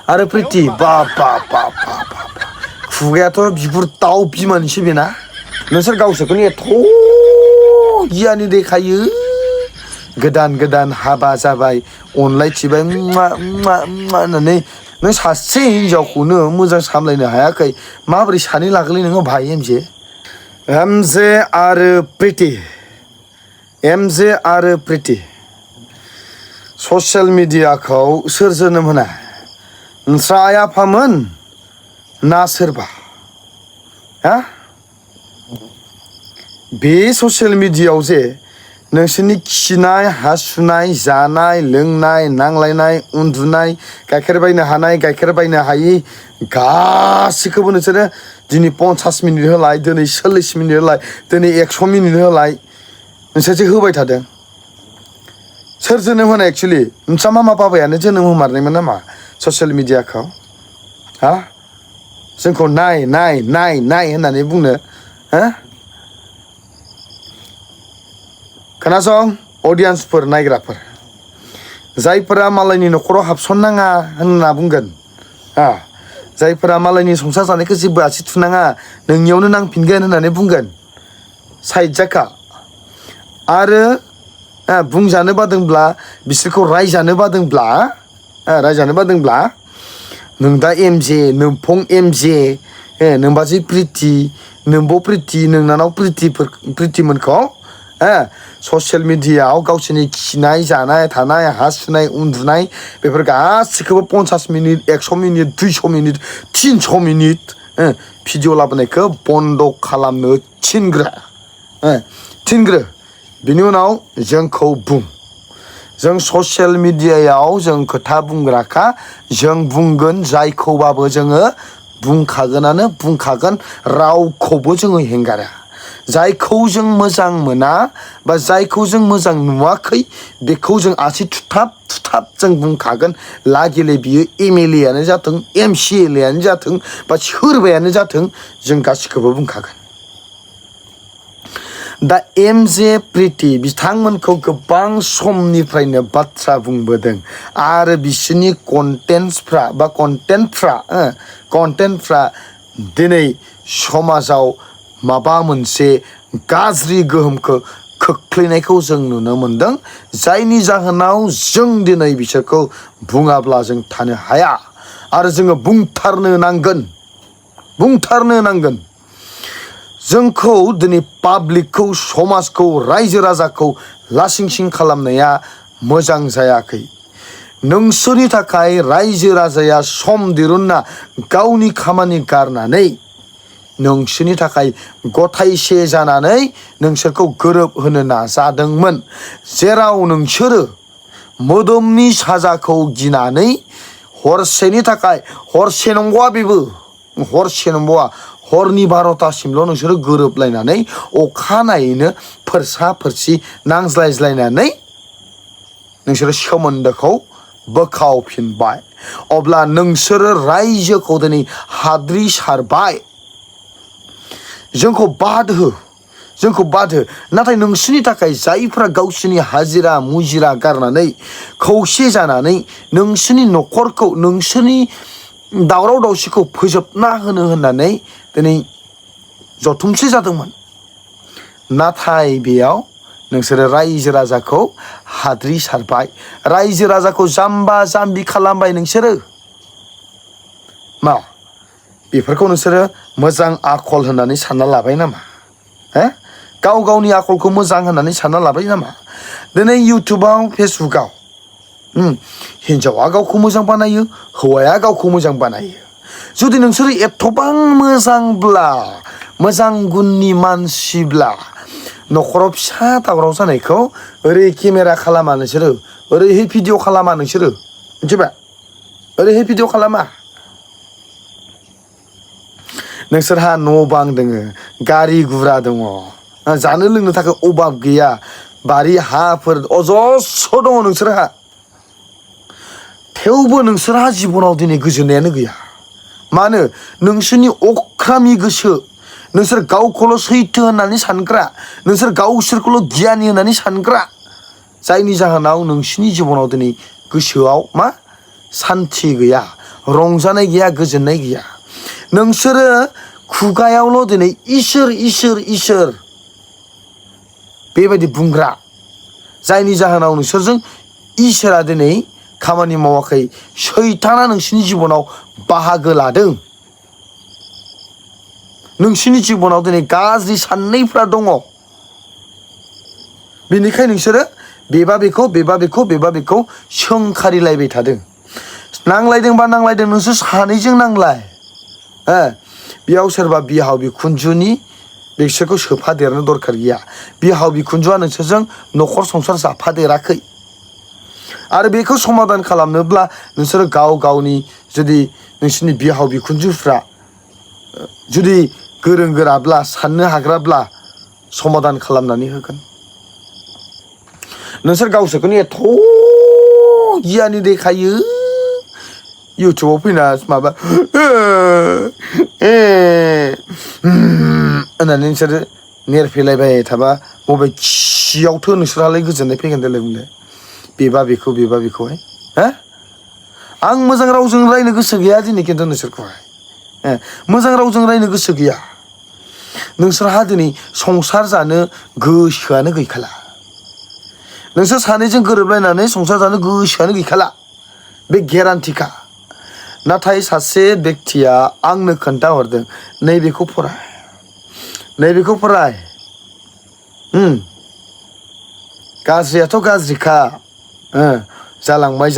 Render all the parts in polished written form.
आरो प्रिति बाप बाप बाप बाप खुगायाथ' बिगुर दाउ बिमानिसो बेना नोंसोर गावसोरखौनो एथ' गियानि देखायो गोदान गोदान हाबा जाबाय अनलायथिबाय होननानै नों सासे हिनजावखौनो मोजां सामलायनो हायाखै माबोरै सानै लागोलै नोङो भाइ एमजे आरो प्रिति ससियेल मिडियाखौ सोर जोनोम होनाय नोंस्रा आइ आफामोन ना सोरबा हा बे ससियेल मिडियायाव जे नोंसोरनि खिनाय हासुनाय जानाय लोंनाय नांलायनाय उन्दुनाय गाइखेर बायनो हानाय गाइखेर बायनो हायि गासिखौबो नोंसोरो दिनै 50 मिनिट होलाय दिनै 40 मिनिट होलाय दिनै 100 मिनिट होलाय नोंसोरसो होबाय थादों सोर जोनोम होनाय एक्सुवेलि नोंस्रा मामा बाबायानो जोनोम होमारनायमोन नामा ससियेल मिडियाखौ हा जोंखौ नाय होननानै बुंनो हा खोनासं अडियन्सफोर नायग्राफोर जायफोरा मालायनि न'खराव हाबसननाङा होनना बुंगोन हा जायफोरा मालायनि संसार जानायखौ जेबो आसि थुनाङा नोंनियावनो नांफिनगोन होननानै बुंगोन साइड जाखा आरो बुंजानो बादोंब्ला बिसोरखौ रायजानो बादोंब्ला नों दा एमजे नोंफं एमजे नोंबाजै प्रिति नोंब' प्रिति नोंनानाव प्रितिमोनखौ ससियेल मिडियायाव गावसोरनि खिनाय जानाय थानाय हासुनाय उन्दुनाय बेफोर गासिखौबो 50 minute 100 minute 200 minute 300 minute video लाबोनायखौ बन्द' खालामनो थिनग्रो बिनि उनाव जोंखौ बुं जों ससियेल मिडियायाव जों खोथा बुंग्राखा जों बुंगोन जायखौबाबो जोङो बुंखागोन रावखौबो जोङो हेंगारा जायखौ जों मोजां मोना बा जायखौ जों मोजां नुवाखै बेखौ जों आसि थुथाब जों बुंखागोन लागिले बियो एमएलएआनो जाथों एमसिएलएआनो जाथों बा सोरबायानो जाथों जों गासिखौबो बुंखागोन दा एमजे प्रिति बिथांमोनखौ गोबां समनिफ्रायनो बाथ्रा बुंबोदों आरो बिसोरनि कन्टेन्टफ्रा दिनै समाजाव माबा मोनसे गाज्रि गोहोमखौ खोख्लैनायखौ जों नुनो मोनदों जायनि जाहोनाव जों दिनै बिसोरखौ बुङाब्ला जों थानो हाया आरो जोङो बुंथारनो नांगोन जोंखौ दिनै पाब्लिकखौ समाजखौ रायजो राजाखौ लासिंसिं खालामनाया मोजां जायाखै नोंसोरनि थाखाय रायजो राजाया सम दिरुनना गावनि खामानि गारनानै नोंसोरनि थाखाय गथायसे जानानै नोंसोरखौ गोरोबहोनो नाजादोंमोन जेराव नोंसोरो मोदोमनि साजाखौ गिनानै हरसेनि थाखाय हरसे नंगौआ बेबो हरसे नंबावा हरनि 12टासिमल' नोंसोरो गोरोबलायनानै अखानायैनो फोरसि नांज्लायज्लायनानै नोंसोरो सोमोन्दोखौ बोखावफिनबाय अब्ला नोंसोरो रायजोखौ दिनै हाद्रि सारबाय जोंखौ बाद हो नाथाय नोंसोरनि थाखाय जायफ्रा गावसोरनि हाजिरा मुजिरा गारनानै खौसे जानानै नोंसोरनि न'खरखौ नोंसोरनि दावराव दावसिखौ फोजोबना होनो होननानै दिनै जथुमसे जादोंमोन नाथाय बेयाव नोंसोरो रायजो राजाखौ हाद्रि सारबाय रायजो राजाखौ जाम्बा जाम्बि खालामबाय नोंसोरो मा बेफोरखौ नोंसोरो मोजां आखल होननानै सानना लाबाय नामा गाव गावनि आखलखौ मोजां होननानै सानना लाबाय नामा दिनै इउटुबाव फेसबुकाव हिन्जावा गावखौ मोजां बानायो हौवाया गावखौ मोजां बानायो जुदि नोंसोरो एथबां मोजां गुननि मानसिब्ला न'खराव फिसा दावराव जानायखौ ओरै केमेरा खालामा नोंसोरो ओरैहाय भिडिअ खालामा नोंसोरो मिथिबाय ओरैहाय भिडिअ खालामा नोंसोरहा न' बां दोङो गारि गुरा दङ जानो लोंनो थाखाय अभाब गैया बारि हाफोर अजस्र दङ नोंसोरहा थेवबो नोंसोरहा जिबनाव दिनै गोजोननायानो गैया मानो नोंसोरनि अख्रामि गोसो नोंसोर गावखौल' सैथो होननानै सानग्रा नोंसोर गावसोरखौल' गियानि होननानै सानग्रा जायनि जाहोनाव नोंसोरनि जिबनाव दिनै गोसोआव मा सान्थि गैया रंजानाय गैया गोजोननाय गैया नोंसोरो खुगायावल' दिनै इसोर इसोर इसोर बेबायदि बुंग्रा जायनि जाहोनाव नोंसोरजों इसोरा दिनै खामानि मावाखै सैताना नोंसिनि जिबनाव बाहागो लादों नोंसिनि जिबनाव दिनै गाज्रि साननायफ्रा दङ बेनिखायनो नोंसोरो बेबा बेखौ सोंखारिलायबाय थादों नांलायदोंबा नांलायदों नोंसोर सानैजों नांलाय बेयाव सोरबा बिहाव बिखुनजोनि बिसोरखौ सोफादेरनो दरखार गैया बिहाव बिखुनजोआ नोंसोरजों न'खर संसार जाफादेराखै आरो बेखौ समाधान खालामनोब्ला नोंसोरो गाव गावनि जुदि नोंसोरनि बिहाव बिखुनजोफ्रा जुदि गोरों गोराब्ला साननो हाग्राब्ला समाधान खालामनानै होगोन नोंसोर गावसोरखौनो एथ' गियानि देखायो इउटुबाव फैना माबा होननानै नोंसोरो नेरफेलायबाय थाबा बबे खियावथो नोंसोरहालाय गोजोननाय फैगोन देलाय बुंलाय बेबा बेखौहाय आं मोजां रावजों रायनो गोसो गैया दिनै खिन्थु नोंसोरखौहाय मोजां रावजों रायनो गोसो गैया नोंसोरहा दिनै संसार जानो गोसोआनो गैखाला नोंसोर सानैजों गोरोबलायनानै संसार जानो गोसोआनो गैखाला बे गेरान्टिखा नाथाय सासे बेक्तिया आंनो खोन्थाहरदों नैबेखौ फराय गाज्रियाथ' गाज्रिखा जालांबाय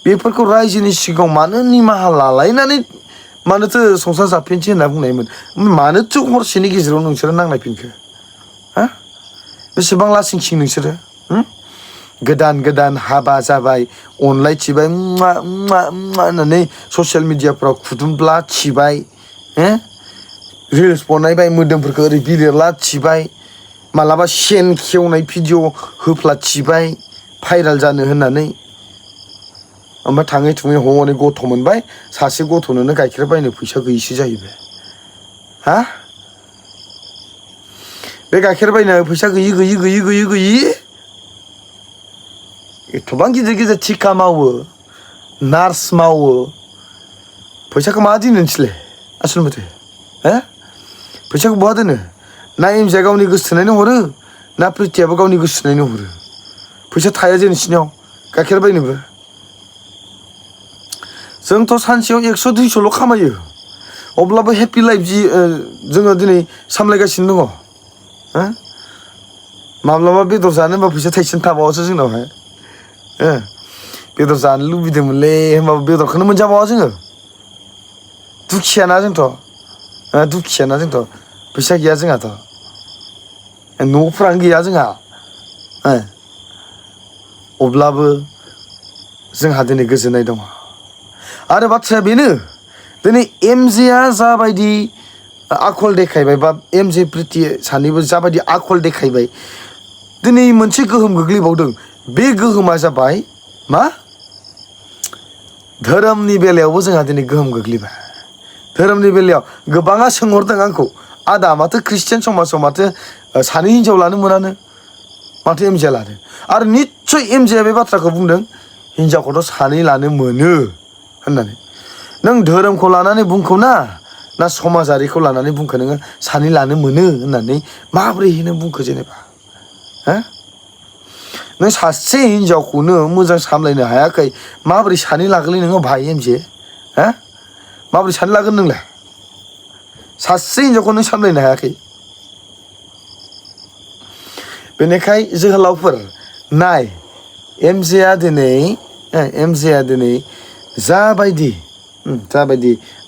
बेफोरखौ रायजोनि सिगाङाव मानो निमाहा लालायनानै मानोथो संसार जाफिनसै होनना बुंनायमोन मानोथो हरसेनि गेजेराव नोंसोरो नांलायफिनखो बेसेबां लासिंसिं नोंसोरो गोदान हाबा जाबाय अनलायथिबाय होननानै ससियेल मिडियाफ्राव खुदुमब्ला थिबाय रिल्स बनायबाय मोदोमफोरखौ ओरै बिलिरला थिबाय मालाबा सेन खेवनाय भिडिअ होफ्ला थिबाय भाइराल जानो होननानै ओमफ्राय थाङै थुङै हनै गथ' मोनबाय सासे गथ'नोनो गाइखेर बायनो फैसा गैयिसो जाहैबाय बे गाइखेर बायनो फैसा गैयि एथ'बां गिदिर थिखा मावो नार्स मावो फैसाखौ मा दिनो नोंसोरलाय आसल मथे फैसाखौ बहा दोनो ना एमजिया गावनि गोसो थोनायनो हरो ना प्रितियाबो गावनि गोसो थोनायनो हरो फैसा थाया जे नोंसिनियाव गाइखेर बायनोबो जोंथ' सानसेयाव 100-200ल' खामायो अब्लाबो हेपि लाइफ जोङो दिनै सामलायगासिनो दङ माब्लाबा बेदर जानो होनबा फैसा थाइसेनो थाबावासो जोंनावहाय बेदर जानो लुबैदोंमोनलै होनबाबो बेदरखौनो मोनजाबावा जोङो दुखियाना जोंथ' फैसा गैया जोंहाथ' न'फ्रानो गैया जोंहा अब्लाबो जोंहा दिनै गोजोननाय दङ आरो बाथ्राया बेनो दिनै एमजेआ जाबायदि आखल देखायबाय बा एमजे प्रिति सानैबो जाबायदि आखल देखायबाय दिनै मोनसे गोहोम गोग्लैबावदों बे गोहोमा जाबाय मा धोरोमनि बेलायावबो जोंहा दिनै गोहोम गोग्लैबाय धोरोमनि बेलायाव गोबाङा सोंहरदों आंखौ आदा माथो ख्रिस्टियान समाजाव माथो सानै हिनजाव लानो मोनानो माथो एमजेआ लादों आरो निस्सय एमजेआ बे बाथ्राखौ बुंदों हिनजावखौथ' सानै लानो मोनो होननानै नों धोरोमखौ लानानै बुंखौ ना समाजारिखौ लानानै बुंखो नोङो सानै लानो मोनो होननानै माब्रैहाय नों बुंखो जेनेबा नों सासे हिनजावखौनो मोजां सामलायनो हायाखै माबोरै सानै लागोनलै नोङो भाइ एमजे माबोरै सानै लागोन नोंलाय सासे हिनजावखौ नों सामलायनो हायाखै बेनिखाय जोहोलावफोर नाय एमजेआ दिनै जाबायदि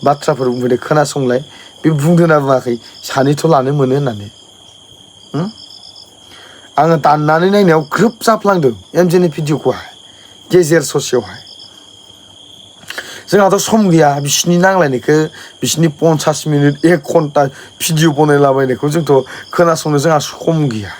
बाथ्राफोर बुंफैदों खोनासंलाय बे बुंदों ना बुङाखै सानैथ' लानो मोनो होननानै आङो दाननानै नायनायाव ग्रोब जाफ्लांदों एमजेनि भिडिअखौहाय गेजेर ससेयावहाय जोंहाथ' सम गैया बिसिनि नांलायनायखौ बिसिनि 50 मिनिट 1 घन्टा भिडिअ बनायलाबायनायखौ जोंथ' खोनासंनो जोंहा सम गैया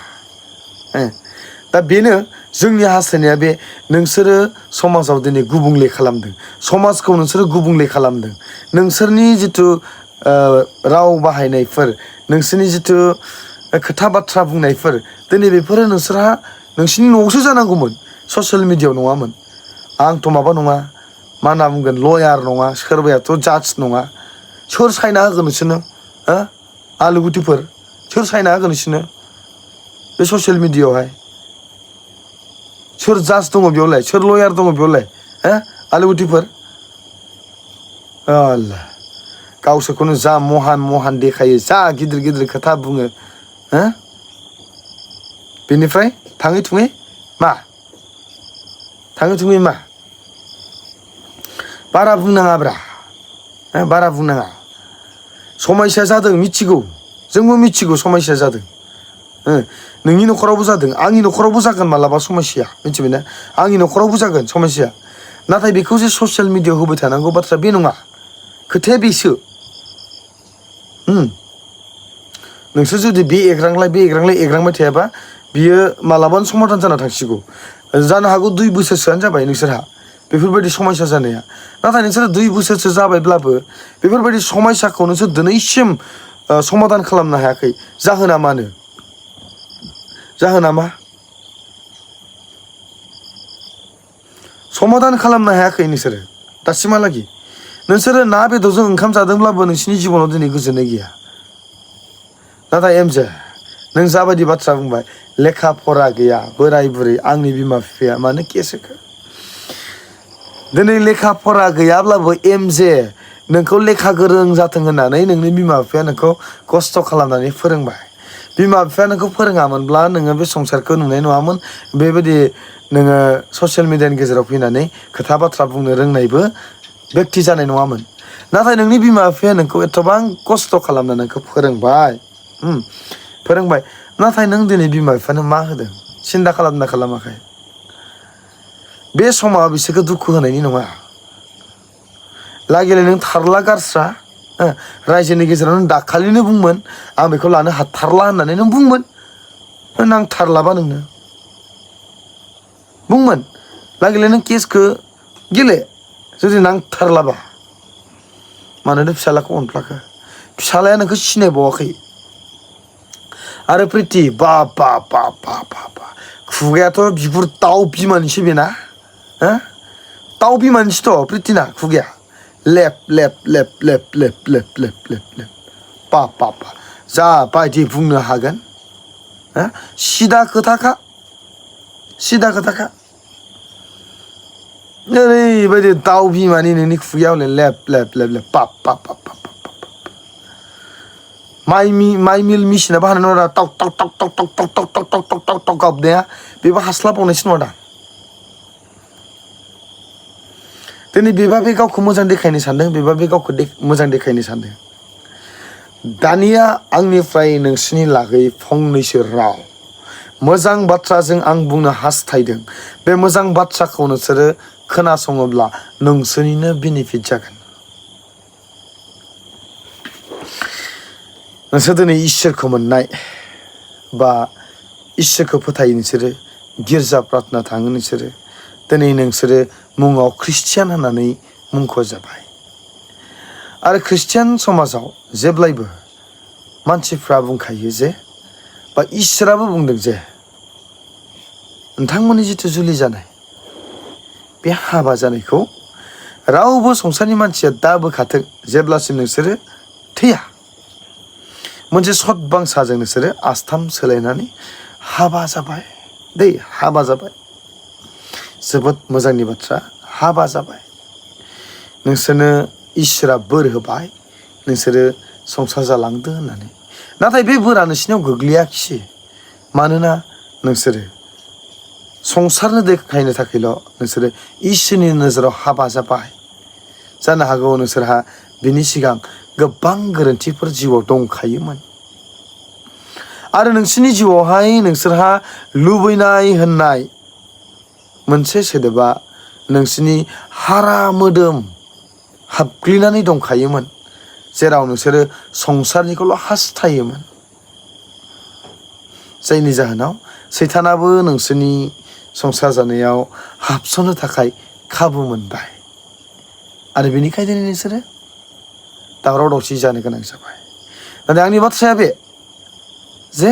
दा बेनो जोंनि हास्थायनाया बे नोंसोरो समाजाव दिनै गुबुंले खालामदों समाजखौ नोंसोरो गुबुंले खालामदों नोंसोरनि जिथु राव बाहायनायफोर नोंसोरनि जिथु खोथा बाथ्रा बुंनायफोर दिनै बेफोरो नोंसोरहा नोंसिनि न'आवसो जानांगौमोन ससियेल मिडियायाव नङामोन आंथ' माबा नङा मा होनना बुंगोन लयार नङा सोरबायाथ' जाज नङा सोर सायना होगोन नोंसोरनो हो आलु गुटिफोर सोर सायना होगोन नोंसोरनो बे ससियेल मिडियायावहाय सोर जाज दङ बेयावलाय सोर लयार दङ बेयावलाय हो आलु गुटिफोर अल्लाह गावसोरखौनो जा महान देखायो जा गिदिर गिदिर खोथा बुङो हो बेनिफ्राय थाङै थुङै मा थाङै थुङै मा बारा बुंनाङाब्रा बारा बुंनाङा समस्या जादों मिथिगौ जोंबो मिथिगौ समस्या जादों नोंनि न'खरावबो जादों आंनि न'खरावबो जागोन मालाबा समस्या मिथिबायना आंनि न'खरावबो जागोन समस्या नाथाय बेखौ जे ससियेल मिडियायाव होबाय थानांगौ बाथ्रा बे नङा खोथाया बेसो नोंसोर जुदि बे एग्रांबाय थायाबा बियो मालाबानो समाधान जाना थांसिगौ जानो हागौ 2 बोसोरसोआनो जाबाय नोंसोरहा बेफोरबायदि समस्या जानाया नाथाय नोंसोर 2 बोसोरसो जाबायब्लाबो बेफोरबायदि समस्याखौ नोंसोर दिनैसिम समाधान खालामनो हायाखै जाहोना मानो जाहोना मा समाधान खालामनो हायाखै नोंसोरो दासिमहालागि नोंसोरो ना बेदरजों ओंखाम जादोंब्लाबो नोंसिनि जिबनाव दिनै गोजोननाय गैया नाथाय एमजे नों जाबायदि बाथ्रा बुंबाय लेखा फरा गैया बोराय बुरै आंनि बिमा बिफाया मानो केस होखो दिनै लेखा फरा गैयाब्लाबो एमजे नोंखौ लेखा गोरों जाथों होननानै नोंनि बिमा बिफाया नोंखौ खस्थ' खालामनानै फोरोंबाय बिमा बिफाया नोंखौ फोरोङामोनब्ला नोङो बे संसारखौ नुनाय नङामोन बेबायदि नोङो ससियेल मिडियानि गेजेराव फैनानै खोथा बाथ्रा बुंनो रोंनायबो बेक्ति जानाय नङामोन नाथाय नोंनि बिमा बिफाया नोंखौ एथबां खस्थ' खालामना नोंखौ फोरोंबाय नाथाय नों दिनै बिमा बिफानो मा होदों सिन्था खालामना खालामाखै बे समाव बिसोरखौ दुखु होनायनि नङा लागिले नों थारला गारस्रा रायजोनि गेजेराव नों दाखालिनो बुंमोन आं बेखौ लानो हाथारला होननानै नों बुंमोन नांथारलाबा नोंनो बुंमोन लागिले नों केसखौ गेले जुदि नांथारलाबा मानोना फिसालाखौ अनफ्लाखो फिसालाया नोंखौ सिनायबावाखै आरो प्रिति बा खुगायाथ' बिगुर दाउ बिमानिसो बेना दाउ बिमानिसोथ' प्रितिना खुगाया लेप बा जा बायदि बुंनो हागोन सिदा खोथाखा ओरैबायदि दाउ बिमानि नोंनि खुगायाव लेप माइ मिल मेसिनाबो हानाय नङा टक गाबनाया बेबो हास्लाबावनायसो नङा दा दिनै बेबा बे गावखौ मोजां देखायनो सानदों बेबा बे गावखौ मोजां देखायनो सानदों दानिया आंनिफ्राय नोंसिनि लागै फंनैसो राव मोजां बाथ्राजों आं बुंनो हास्थायदों बे मोजां बाथ्राखौ नोंसोरो खोनासङोब्ला नोंसोरनिनो बेनिफिट जागोन नोंसोर दिनै इसोरखौ मोननाय बा इसोरखौ फोथायो नोंसोरो गिर्जा प्रार्थना थाङो नोंसोरो दिनै नोंसोरो मुङाव ख्रिस्टियान होननानै मुंख'जाबाय आरो ख्रिस्टियान समाजाव जेब्लायबो मानसिफ्रा बुंखायो जे बा इसोराबो बुंदों जे नोंथांमोननि जिथु जुलि जानाय बे हाबा जानायखौ रावबो संसारनि मानसिया दा बोखाथों जेब्लासिम नोंसोरो थैया मोनसे सदबांसाजों नोंसोरो आस्थाम सोलायनानै हाबा जाबाय जोबोद मोजांनि बाथ्रा हाबा जाबाय नोंसोरनो इसोरा बोर होबाय नोंसोरो संसार जालांदो होननानै नाथाय बे बोरा नोंसिनियाव गोग्लैयाखिसै मानोना नोंसोरो संसारनो देखायनो थाखायल' नोंसोरो इसोरनि नोजोराव हाबा जाबाय जानो हागौ नोंसोरहा बिनि सिगां गोबां गोरोन्थिफोर जिउआव दंखायोमोन आरो नोंसिनि जिउआवहाय नोंसोरहा लुबैनाय होननाय मोनसे सोदोबा नोंसिनि हारा मोदोम हाबग्लिनानै दंखायोमोन जेराव नोंसोरो संसारनिखौल' हास्थायोमोन जायनि जाहोनाव सैतानाबो नोंसोरनि संसार जानायाव हाबसननो थाखाय खाबु मोनबाय आरो बेनिखायनो नोंसोरो दावराव दावसि जानो गोनां जाबाय नाथाय आंनि बाथ्राया बे जे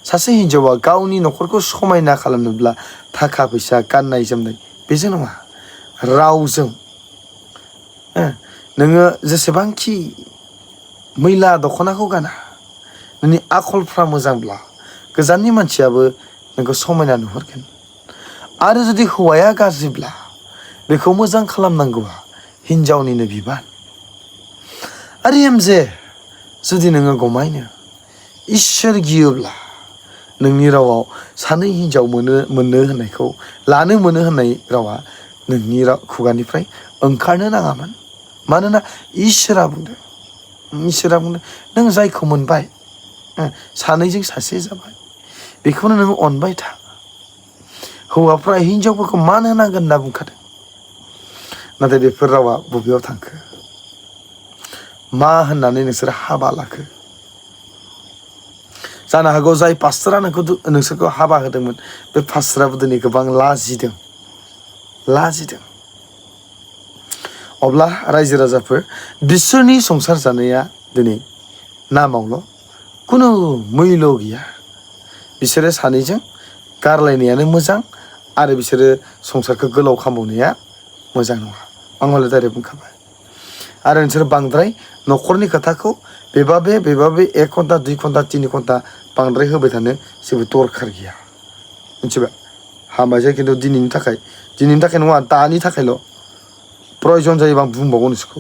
सासे हिन्जावा गावनि न'खरखौ समायना खालामनोब्ला थाखा फैसा गाननाय जोमनाय बेजों नङा रावजों नोङो जेसेबांखि मैला दख'नाखौ गाना नोंनि आखलफ्रा मोजांब्ला गोजाननि मानसियाबो नोंखौ समायना नुहुरगोन आरो जुदि हौवाया गाज्रिब्ला बेखौ मोजां खालामनांगौआ हिन्जावनिनो बिबान आरो एमजे जुदि नोङो गमायनो इसोर गियोब्ला नोंनि रावाव सानै हिन्जाव मोननो होननायखौ लानो मोनो होननाय रावा नोंनि खुगानिफ्राय ओंखारनो नाङामोन मानोना इसोरा बुंदों नों जायखौ मोनबाय सानैजों सासे जाबाय बेखौनो नों अनबाय था हौवाफ्रा हिन्जावफोरखौ मान होनांगोन होनना बुंखादों नाथाय बेफोर रावा बबेयाव थांखो मा होननानै नोंसोर हाबा लाखो जानो हागौ जाय पास्टरा नोंसोरखौ हाबा होदोंमोन बे पास्टराबो दिनै गोबां लाजिदों अब्ला रायजो राजाफोर बिसोरनि संसार जानाया दिनै नामावल' खुनु मैल्य गैया बिसोरो सानैजों गारलायनायानो मोजां आरो बिसोरो संसारखौ गोलाव खालामबावनाया मोजां नङा आं हले डाइरेक्ट बुंखाबाय आरो नोंसोर बांद्राय न'खरनि खोथाखौ बेबा 1 घन्टा 2 घन्टा 3 घन्टा बांद्राय होबाय थानो जेबो दरखार गैया मिथिबाय हामबायसै खिन्थु दिनैनि थाखाय नङा दानि थाखायल' प्रयजन जायोबा आं बुंबावगोन नोंसोरखौ